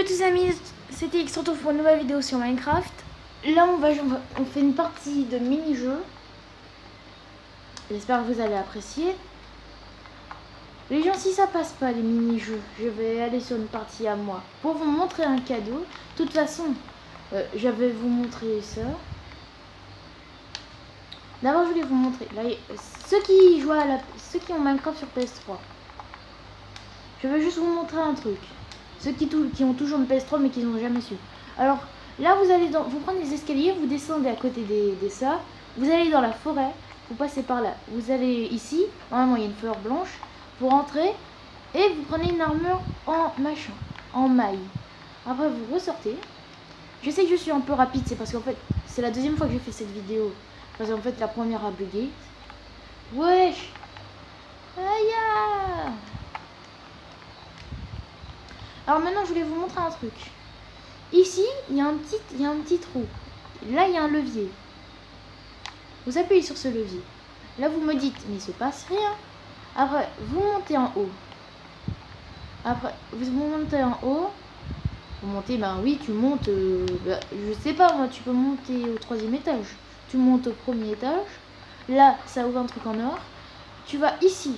tous amis, c'était X, on se retrouve pour une nouvelle vidéo sur Minecraft. Là on fait une partie de mini-jeu. J'espère que vous allez apprécier. Les gens, si ça passe pas les mini-jeux, je vais aller sur une partie à moi pour vous montrer un cadeau. De toute façon, je vais vous montrer ça. D'abord je voulais vous montrer là, ceux qui jouent ceux qui ont Minecraft sur PS3. Je vais juste vous montrer un truc. Ceux qui ont toujours une PS3 mais qui n'ont jamais su. Alors là vous prenez les escaliers, vous descendez à côté des ça, vous allez dans la forêt, vous passez par là, vous allez ici, normalement il y a une fleur blanche, vous rentrez et vous prenez une armure en maille. Après vous ressortez. Je sais que je suis un peu rapide, c'est parce qu'en fait c'est la deuxième fois que je fais cette vidéo. Parce qu'en fait la première a bugué. Wesh. Aïe. Alors maintenant je voulais vous montrer un truc. Ici il y a un petit trou. Là il y a un levier. Vous appuyez sur ce levier. Là vous me dites mais il se passe rien. Après vous montez en haut. Après vous montez en haut. Vous montez, ben oui tu montes, je sais pas moi, tu peux monter au 3e étage. Tu montes au 1er étage. Là ça ouvre un truc en or. Tu vas ici.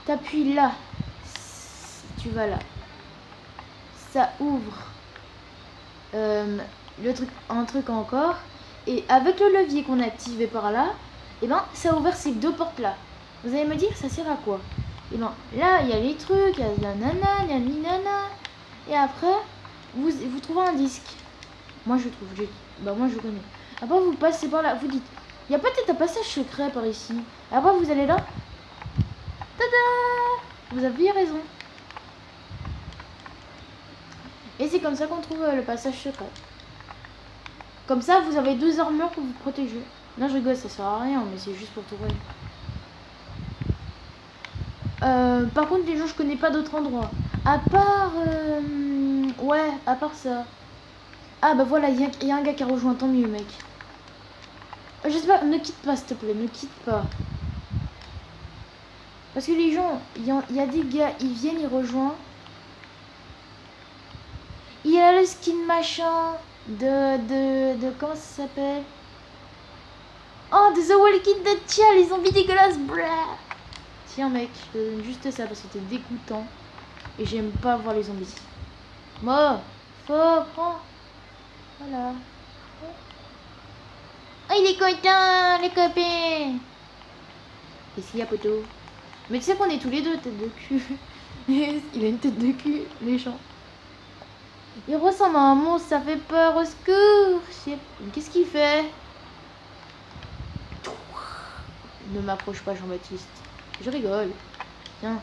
T'appuies là. Tu vas là. Ça ouvre un truc encore. Et avec le levier qu'on a activé par là, et ben ça a ouvert ces deux portes là. Vous allez me dire ça sert à quoi? Et ben là il y a les trucs, il y a la nana, il y a le nana. Et après vous trouvez un disque. Moi je trouve, moi je connais. Après vous passez par là, vous dites il y a peut-être un passage secret par ici. Après vous allez là. Tada! Vous aviez raison. Et c'est comme ça qu'on trouve le passage secret. Comme ça vous avez deux armures pour vous protéger. Non je rigole, ça sert à rien, mais c'est juste pour trouver. Par contre les gens, je connais pas d'autres endroits. À part ouais, à part ça. Ah bah voilà, il y a un gars qui a rejoint, tant mieux mec. J'espère, ne quitte pas s'il te plaît, ne quitte pas. Parce que les gens, il y a des gars, ils viennent, ils rejoignent. Il y a le skin machin de comment ça s'appelle? Oh, de The Walking Dead, tiens, les zombies dégueulasses, brah. Tiens mec, je te donne juste ça parce que t'es dégoûtant. Et j'aime pas voir les zombies. Moi, prends. Voilà. Oh, il est content, les copains. Qu'est-ce qu'il y a, poteau? Mais tu sais qu'on est tous les deux tête de cul. Il a une tête de cul, méchant. Il ressemble à un monstre, ça fait peur, au secours. Qu'est-ce qu'il fait? Ne m'approche pas, Jean-Baptiste. Je rigole. Tiens.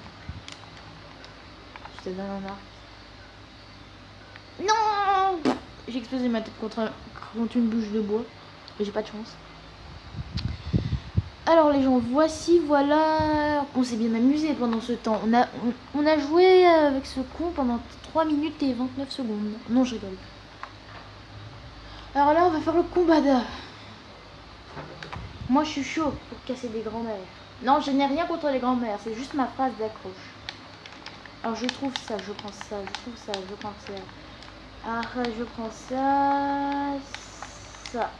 Je te donne un arc. Non! J'ai explosé ma tête contre une bûche de bois. J'ai pas de chance. Alors les gens, voilà. On s'est bien amusé pendant ce temps. On a joué avec ce con pendant 3 minutes et 29 secondes. Non, je rigole. Alors là, on va faire le combat de... Moi, je suis chaud pour casser des grands-mères. Non, je n'ai rien contre les grands-mères. C'est juste ma phrase d'accroche. Alors, je trouve ça, je prends ça, je trouve ça, je prends ça. Après, je prends ça. Ça.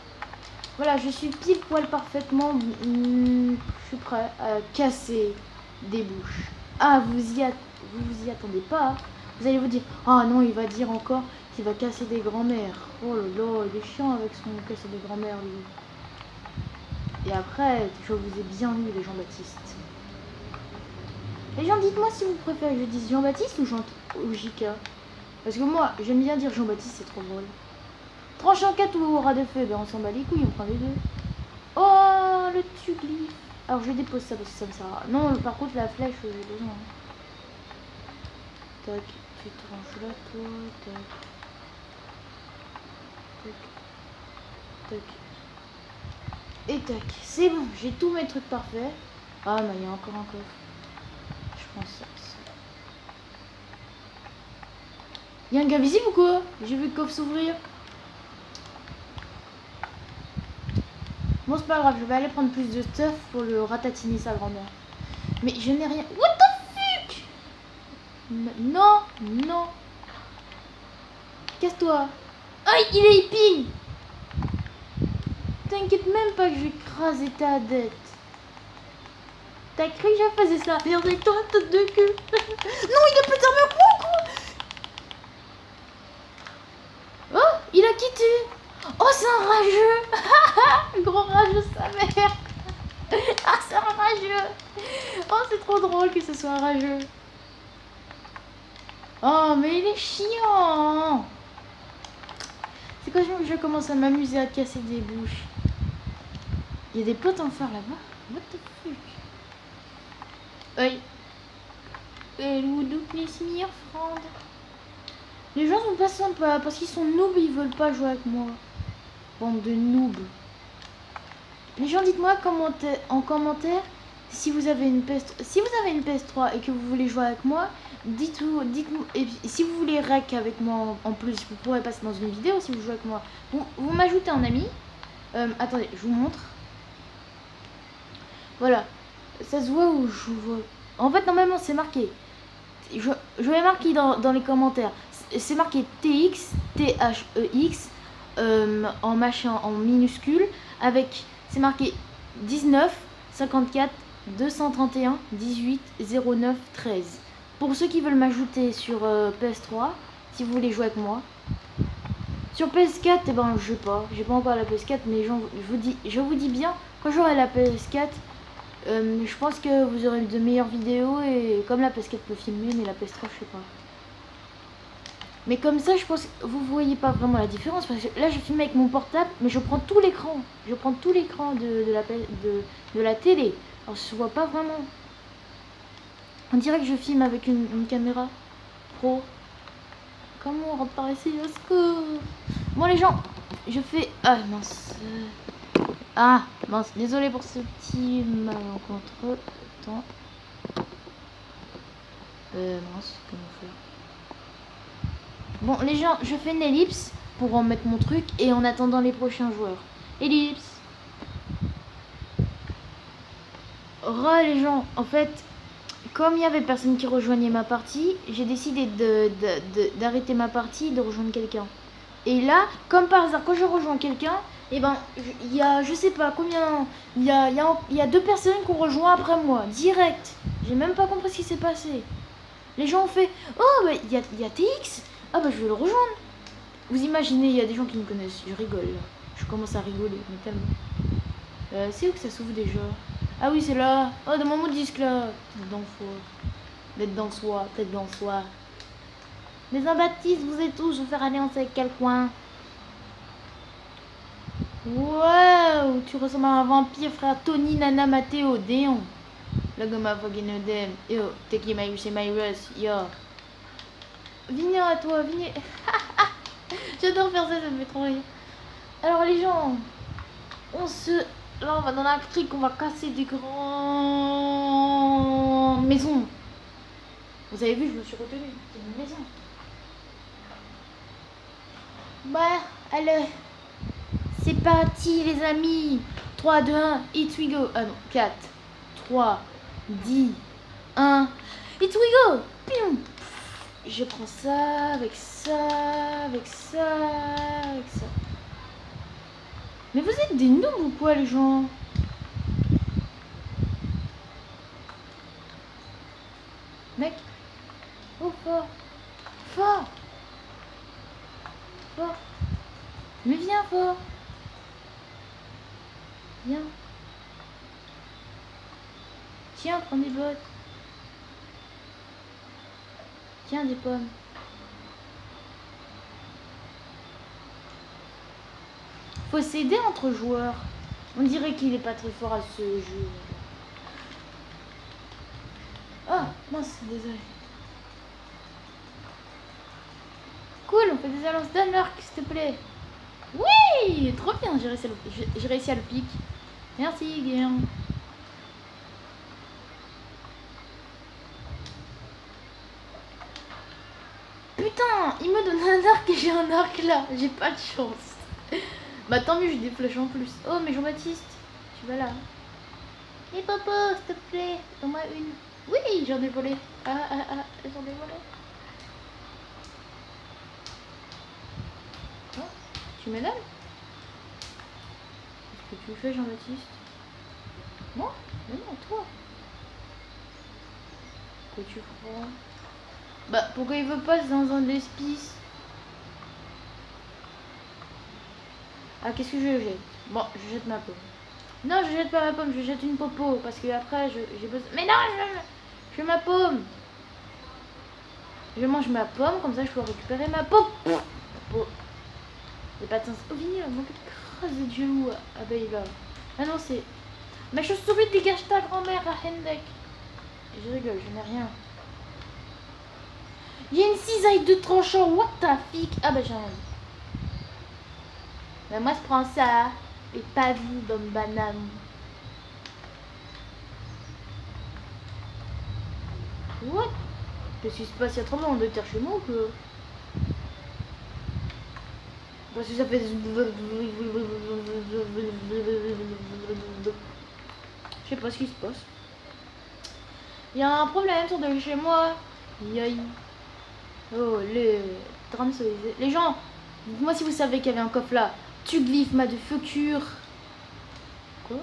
Voilà, je suis pile poil parfaitement. Je suis prêt à casser des bouches. Ah, vous y attendez pas. Vous allez vous dire, ah non, il va dire encore qu'il va casser des grands-mères. Oh là là, il est chiant avec son casser des grands-mères, lui. Et après, je vous ai bien vu, les Jean-Baptiste. Les gens, dites-moi si vous préférez que je dise Jean-Baptiste ou JK. Parce que moi, j'aime bien dire Jean-Baptiste, c'est trop drôle. Tranche en 4 ou ras de feu, ben on s'en bat les couilles, on prend les deux. Oh, le tugli. Alors je dépose ça parce que ça me sert à... Non, par contre la flèche, j'ai besoin. Tac, tu te ranges là, toi, tac. Tac. Tac. Et tac, c'est bon, j'ai tous mes trucs parfaits. Ah, mais il y a encore un coffre. Je prends ça. Il y a un gars visible ou quoi? J'ai vu le coffre s'ouvrir. Bon, c'est pas grave, je vais aller prendre plus de stuff pour le ratatiner sa grand-mère. Mais je n'ai rien. What the fuck? Non, non. Casse-toi. Aïe, il est épine. T'inquiète même pas que je vais écraser ta dette. T'as cru que je faisais ça? Viens avec toi, tête de cul. Non, il a pété avec moi, quoi. Oh, il a quitté. Oh, c'est un rageux. Gros rageux, sa mère. Ah, c'est un rageux. Oh, c'est trop drôle que ce soit un rageux. Oh, mais il est chiant. C'est quoi, je commence à m'amuser à casser des bouches. Il y a des potes en fer là-bas. What the fuck? Oi. Les gens sont pas sympas parce qu'ils sont noobs, ils veulent pas jouer avec moi. Bande de noobs. Les gens, dites-moi en commentaire si vous avez une PS3 et que vous voulez jouer avec moi. Dites-moi. Et si vous voulez rec avec moi en plus, vous pourrez passer dans une vidéo si vous jouez avec moi. Vous m'ajoutez en ami. Attendez, je vous montre. Voilà. Ça se voit où je vois. En fait, normalement, c'est marqué. Je vais marquer dans les commentaires. C'est marqué TX, THEX, en machin, en minuscule. Avec, c'est marqué 19, 54, 231, 18, 09, 13. Pour ceux qui veulent m'ajouter sur PS3, si vous voulez jouer avec moi. Sur PS4, eh ben, je sais pas. J'ai pas encore la PS4, mais je vous dis bien, quand j'aurai la PS4, je pense que vous aurez de meilleures vidéos et comme la PS4 peut filmer, mais la PS3 je sais pas. Mais comme ça, je pense que vous voyez pas vraiment la différence parce que là je filme avec mon portable, mais je prends tout l'écran. Je prends tout l'écran de la télé. Alors je vois pas vraiment. On dirait que je filme avec une caméra pro. Comment on rentre par ici? Au secours. Bon les gens, je fais... Ah mince. Ah mince, désolé pour ce petit malencontre. Attends. Mince, comment faire? Bon les gens, je fais une ellipse pour en mettre mon truc et en attendant les prochains joueurs. Ellipse. Les gens, en fait, comme il y avait personne qui rejoignait ma partie, j'ai décidé d'arrêter ma partie et de rejoindre quelqu'un. Et là, comme par hasard, quand je rejoins quelqu'un, et ben, il y a, je sais pas combien, il y a 2 personnes qui ont rejoint après moi, direct. J'ai même pas compris ce qui s'est passé. Les gens ont fait, oh, bah, il y a TX. Ah, bah, je vais le rejoindre. Vous imaginez, il y a des gens qui me connaissent. Je rigole, là. Je commence à rigoler, mais tellement. C'est où que ça s'ouvre déjà? Ah oui, c'est là. Oh, dans mon disque, là. Tête dans soi, tête dans soi. Les Jean-Baptiste, vous êtes tous, vous faire alliance avec quel coin? Waouh, tu ressembles à un vampire, frère. Tony, Nana, Matteo, Déon. La gomme à fucking them. Yo, take my c'est my rush, yo. Venez à toi, venez. J'adore faire ça, ça me fait trop rire. Alors les gens, là on va dans la crique, on va casser des grandes maisons. Vous avez vu, je me suis retenue. C'est une maison. Bah, allez. C'est parti les amis. 3, 2, 1, it we go. Ah non, 4, 3, 10, 1, it we go. Pium. Je prends ça, avec ça, avec ça, avec ça. Mais vous êtes des noobs ou quoi les gens? Mec. Oh, fort. Fort. Fort. Mais viens, fort. Viens. Tiens, prends des bottes. Tiens, des pommes. Faut s'aider entre joueurs. On dirait qu'il est pas très fort à ce jeu. Ah, mince, désolé. Cool, on fait des alliances d'Anark, s'il te plaît. Oui, trop bien, j'ai réussi à le pic. Merci, Guillaume. Putain, il me donne un arc et j'ai un arc là. J'ai pas de chance. Bah tant mieux, j'ai des flèches en plus. Oh, mais Jean-Baptiste, tu vas là. Et Popo, s'il te plaît, donne-moi une. Oui, j'en ai volé. Ah, ah, ah. Elles sont dévoilées. Oh, tu m'énerves? Qu'est-ce que tu fais, Jean-Baptiste? Moi? Mais non, toi. Que tu crois? Bah, pourquoi il veut pas dans un espice? Ah, qu'est-ce que je jette? Bon, je jette ma pomme. Non, je jette pas ma pomme, je jette une popo. Parce que après, j'ai besoin... Mais non, je fais ma pomme. Je mange ma pomme, comme ça je peux récupérer ma pomme. Les patins... Oh, Vigny, on manque de crase de genoux. Ah bah, il va. Ah non, c'est... Ma chauve-souris, dégage ta grand-mère à Hendek. Je rigole, je n'ai rien. Il y a une cisaille de tranchant, what the fuck? Ah bah, j'ai rien. Mais moi, je prends ça. Et pas vous, dans une banane. What? Qu'est-ce qui se passe? Il y a trop de terre chez moi ou que... Parce que ça fait... Je sais pas ce qui se passe. Il y a un problème sur de chez moi. Yay. Oh, les... Les gens, dites-moi si vous savez qu'il y avait un coffre là. Tu glyphes ma de futur. Quoi?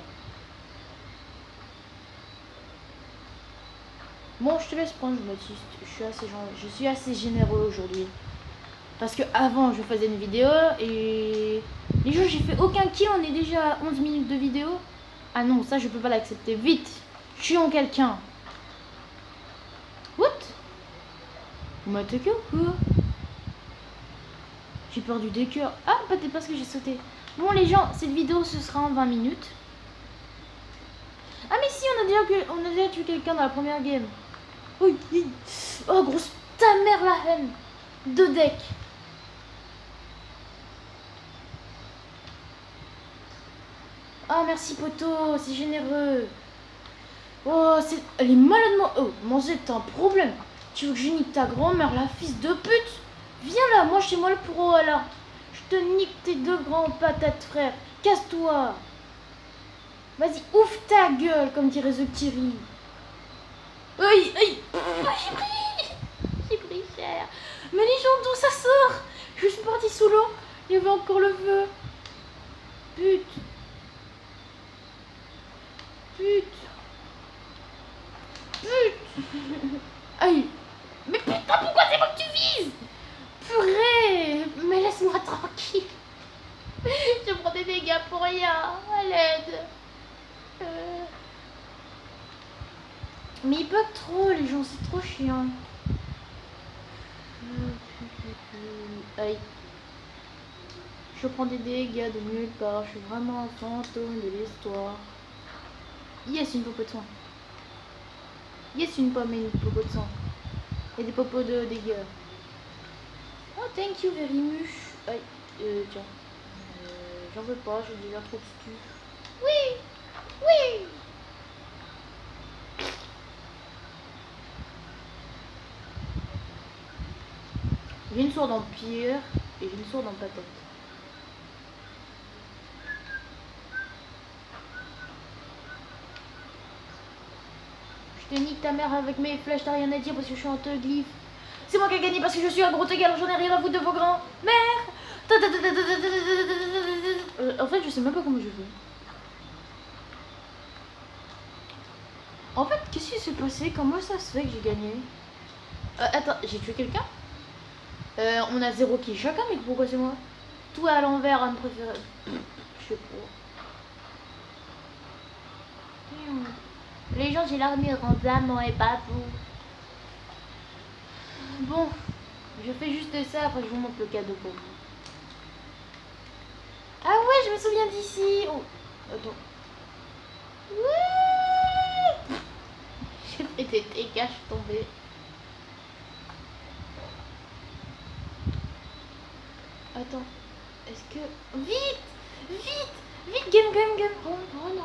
Bon, je te laisse prendre, Baptiste. Je suis assez généreux aujourd'hui. Parce que avant, je faisais une vidéo et... Les jours, j'ai fait aucun kill, on est déjà à 11 minutes de vidéo. Ah non, ça, je peux pas l'accepter. Vite, tuons quelqu'un. What? Vous m'attaquez ou quoi? J'ai perdu des cœurs. Ah, peut-être parce que j'ai sauté. Bon, les gens, cette vidéo, ce sera en 20 minutes. Ah, mais si, on a déjà tué quelqu'un dans la première game. Oui. Oh, grosse ta mère, la haine. 2 decks. Ah, merci, poteau, c'est généreux. Oh, c'est... Elle est maladement... Oh, manger, t'as un problème. Tu veux que je nique ta grand-mère, la fils de pute? Viens là, moi, chez moi le pro, là. Je te nique tes 2 grands patates, frère. Casse-toi. Vas-y, ouvre ta gueule, comme dirait The Kiri. Aïe, aïe. J'ai pris cher. Mais les gens, d'où ça sort? Je suis partie sous l'eau. Il y avait encore le feu. Pute. Aïe. Mais putain, pourquoi c'est moi que tu vises? Purée. Mais laisse-moi tranquille. Je prends des dégâts pour rien. À l'aide. Mais ils bug trop, les gens, c'est trop chiant. Aïe. Je prends des dégâts de nulle part. Je suis vraiment un fantôme de l'histoire. Yes, une popo de sang. Yes, une pomme et une popo de sang. Et des popos de dégâts. Oh, thank you very much. Aïe. Tiens. J'en veux pas, j'ai déjà trop de stuff. Oui. J'ai une sourde en pierre et j'ai une sourde en patate. Je te nique ta mère avec mes flèches, t'as rien à dire parce que je suis en teuglyphe. C'est moi qui ai gagné parce que je suis un gros teug, alors j'en ai rien à foutre de vos grands. Merde. En fait, je sais même pas comment je fais. En fait, qu'est-ce qui s'est passé? Comment ça se fait que j'ai gagné? Attends, j'ai tué quelqu'un? On a 0 kill chacun, mais pourquoi c'est moi? Tout à l'envers, à me préférer. Je sais pas. Les gens, j'ai l'armure en diamant et pas vous. Bon, je fais juste ça, après je vous montre le cadeau pour vous. Ah ouais, je me souviens d'ici. Oh, attends. Ouais. J'ai fait des dégâts, je suis tombée. Attends, est-ce que... Vite, game.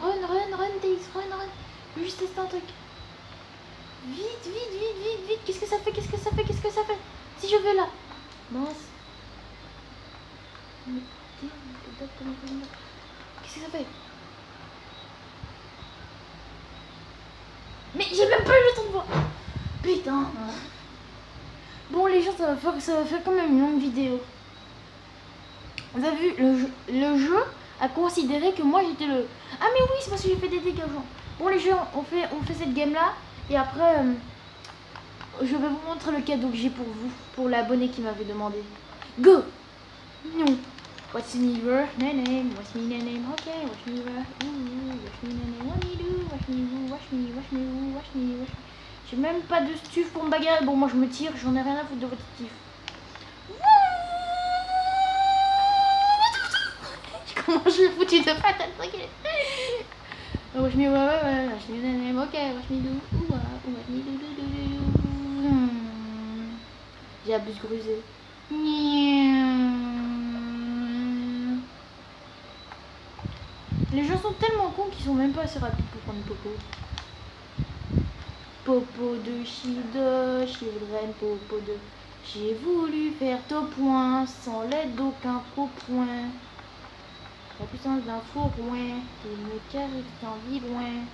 Run, Days, run. Juste tester un truc. Vite. Qu'est-ce que ça fait? Si je vais là. Mince. Qu'est-ce que ça fait? Mais j'ai même pas eu le temps de voir. Putain. les gens, ça va faire quand même une longue vidéo. Vous avez vu, le jeu a considéré que moi j'étais le... Ah mais oui, c'est parce que j'ai fait des dégâts. Bon les gens, on fait cette game là. Et après, je vais vous montrer le cadeau que j'ai pour vous. Pour l'abonné qui m'avait demandé. Go. Non. What's me your name? What's me name? Ok, what's me your... What's me name? What me do? What's me who? What's me? What's me who? What's me? What's me... J'ai même pas de stuf pour me bagarrer. Bon, moi je me tire, j'en ai rien à foutre de votre stuf. Comment je suis foutu de patate, t'inquiète. Watch me, ouais, watch me name, ok, watch me do, watch me do. J'ai abusé grusé. Les gens sont tellement cons qu'ils sont même pas assez rapides pour prendre Popo. Popo de Chide, children, Popo de... J'ai voulu faire top point sans l'aide d'aucun faux point. La puissance d'un faux loin, qui me carré en vie loin.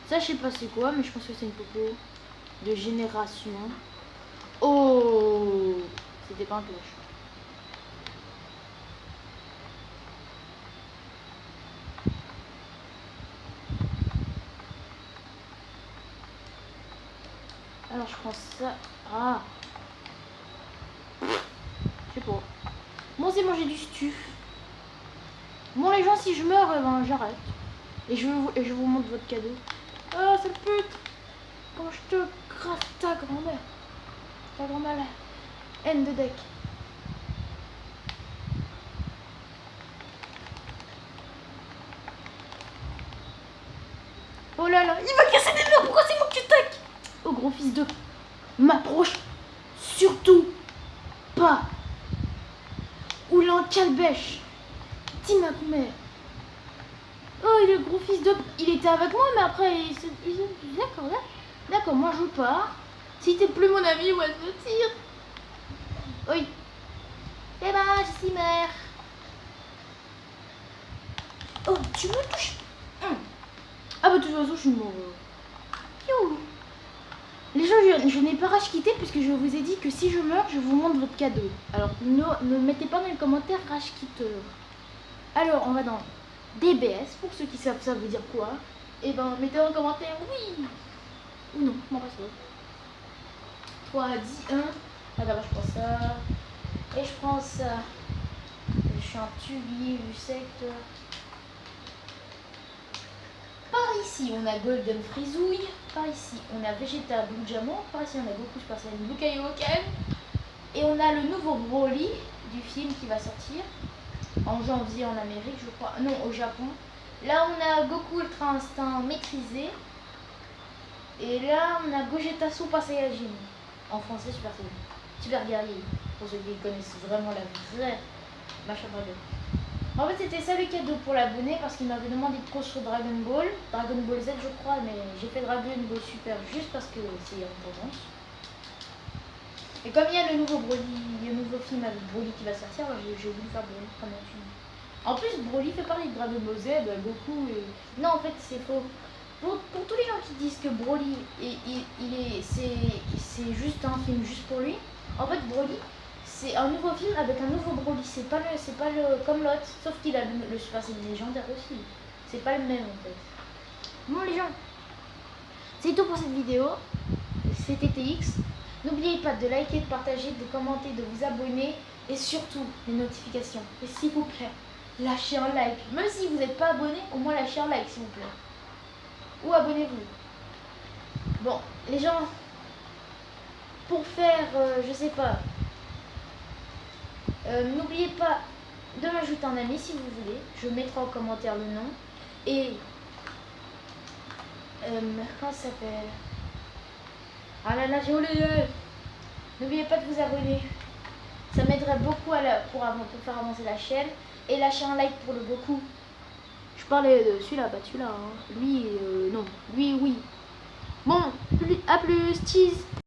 Ça, je sais pas c'est quoi, mais je pense que c'est une Popo de génération. Oh, c'était pas un cloche. Alors, je prends ça. Ah. Je sais pas. Bon, c'est bon, j'ai du stuf. Bon, les gens, si je meurs, ben, j'arrête. Et je vous montre votre cadeau. Ah, cette pute. Comment je te gratte ta grand-mère. Ta grand-mère. N de deck. Oh là là, il va casser des murs. Pourquoi c'est moi qui tac? Oh, gros fils de... M'approche surtout pas. Oulan calbèche. Tim mère. Oh, le gros fils de... Il était avec moi, mais après, d'accord, là. D'accord, moi je pars. Si t'es plus mon ami, moi je me tire. Oui. Eh ben, je suis mère. Oh, tu me touches. Ah bah de toute façon, je suis mort. Yo. Les gens, je n'ai pas rage quitté puisque je vous ai dit que si je meurs, je vous montre votre cadeau. Alors, ne mettez pas dans les commentaires rage quitteur. Alors, on va dans DBS, pour ceux qui savent ça veut dire quoi. Et ben, mettez en commentaire oui ou non, m'en passe pas. 3, 10, 1. Ah d'abord, je prends ça. Et je prends ça. Je suis un tubier du secteur. Par ici, on a Golden Frisouille. Par ici, on a Vegeta Blue Diamant. Par ici, on a Goku Super Saiyan Blue Kaioken. Et on a le nouveau Broly du film qui va sortir en janvier en Amérique, je crois. Non, au Japon. Là, on a Goku Ultra Instinct maîtrisé. Et là, on a Gogeta Super Saiyajin. En français, Super Saiyan. Super guerrier. Pour ceux qui connaissent vraiment la vraie machin dragon. En fait, c'était ça le cadeau pour l'abonné parce qu'il m'avait demandé trop sur Dragon Ball Z, je crois, mais j'ai fait Dragon Ball Super juste parce que c'est en tendance. Et comme il y a le nouveau Broly, le nouveau film avec Broly qui va sortir, j'ai voulu faire Broly première film. En plus, Broly fait parler de Dragon Ball Z, Goku et... Non, en fait, c'est faux. Pour tous les gens qui disent que Broly, c'est juste un film juste pour lui, en fait, Broly, c'est un nouveau film avec un nouveau Broly. C'est pas le comme l'autre, sauf qu'il a le Super Saiyan légendaire aussi. C'est pas le même en fait. Bon les gens, c'est tout pour cette vidéo. C'était TX. N'oubliez pas de liker, de partager, de commenter, de vous abonner et surtout les notifications. Et s'il vous plaît, lâchez un like. Même si vous n'êtes pas abonné, au moins lâchez un like s'il vous plaît. Ou abonnez-vous. Bon, les gens, pour faire, je sais pas, n'oubliez pas de m'ajouter un ami si vous voulez. Je mettrai en commentaire le nom. Et comment ça s'appelle? Ah là là, j'ai oublié. N'oubliez pas de vous abonner. Ça m'aiderait beaucoup pour faire avancer la chaîne. Et lâchez un like pour le Goku. Je parlais de celui-là, pas celui-là. Hein. Lui, non. Lui, oui. Bon, à plus. Cheese.